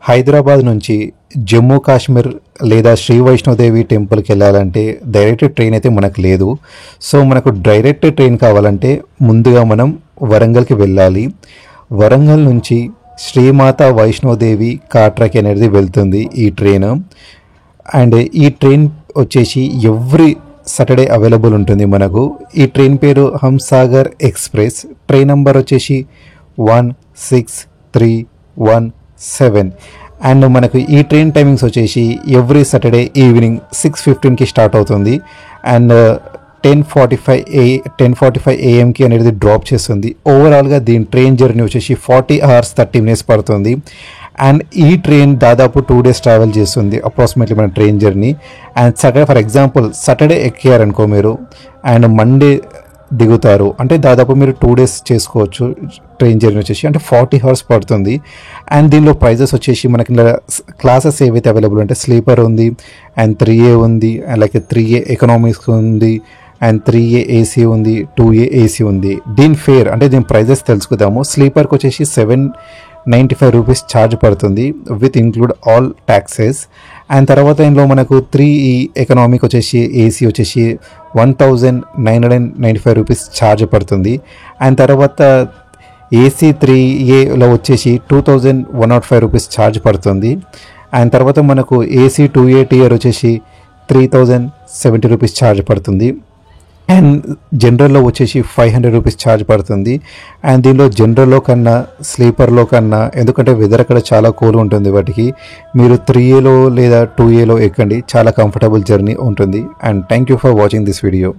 హైదరాబాద్ నుంచి జమ్మూ కాశ్మీర్ లేదా శ్రీ వైష్ణోదేవి టెంపుల్కి వెళ్ళాలంటే డైరెక్ట్ ట్రైన్ అయితే మనకు లేదు. సో మనకు డైరెక్ట్ ట్రైన్ కావాలంటే ముందుగా మనం వరంగల్కి వెళ్ళాలి. వరంగల్ నుంచి శ్రీమాత వైష్ణోదేవి కాట్రాకి అనేది వెళ్తుంది ఈ ట్రైన్. అండ్ ఈ ట్రైన్ వచ్చేసి ఎవ్రీ సాటర్డే అవైలబుల్ ఉంటుంది మనకు. ఈ ట్రైన్ పేరు హంసాగర్ ఎక్స్ప్రెస్. ట్రైన్ నెంబర్ వచ్చేసి 16317. అండ్ మనకు ఈ ట్రైన్ టైమింగ్స్ వచ్చేసి ఎవ్రీ సాటర్డే ఈవినింగ్ 6:15కి స్టార్ట్ అవుతుంది అండ్ 10:45 AM అనేది డ్రాప్ చేస్తుంది. ఓవరాల్గా దీని ట్రైన్ జర్నీ వచ్చేసి 40 hours 30 minutes పడుతుంది. అండ్ ఈ ట్రైన్ దాదాపు 2 days ట్రావెల్ చేస్తుంది అప్రాక్సిమేట్లీ మన train journey. And Saturday for example Saturday ఎక్కారనుకో మీరు అండ్ మండే దిగుతారు అంటే దాదాపు మీరు 2 days చేసుకోవచ్చు. ట్రైన్ జర్నీ వచ్చేసి అంటే 40 hours పడుతుంది. అండ్ దీనిలో ప్రైజెస్ వచ్చేసి మనకి క్లాసెస్ ఏవైతే అవైలబుల్ అంటే స్లీపర్ ఉంది అండ్ 3A ఉంది అండ్ లైక్ 3A ఎకనామిక్స్ ఉంది అండ్ 3A AC ఉంది, 2A AC ఉంది. దీని ఫేర్ అంటే దీని ప్రైజెస్ తెలుసుకుందాము. స్లీపర్కి వచ్చేసి 795 రూపీస్ ఛార్జ్ పడుతుంది with include all taxes. And తర్వాత ఇందులో మనకు 3E ఎకనామిక్ వచ్చేసి AC వచ్చేసి 1995 రూపీస్ ఛార్జ్ పడుతుంది. అండ్ తర్వాత AC 3Aలో వచ్చేసి 2105 రూపీస్ ఛార్జ్ పడుతుంది. అండ్ తర్వాత మనకు AC 2A టియర్ వచ్చేసి 3070 రూపీస్ ఛార్జ్ పడుతుంది. అండ్ జనరల్లో వచ్చేసి 500 రూపీస్ ఛార్జ్ పడుతుంది. అండ్ దీనిలో జనరల్లో కన్నా స్లీపర్లో కన్నా ఎందుకంటే వెదర్ అక్కడ చాలా కూల్ ఉంటుంది వాటికి మీరు 3Aలో లేదా 2Aలో ఎక్కండి, చాలా కంఫర్టబుల్ జర్నీ ఉంటుంది. And thank you for watching this video.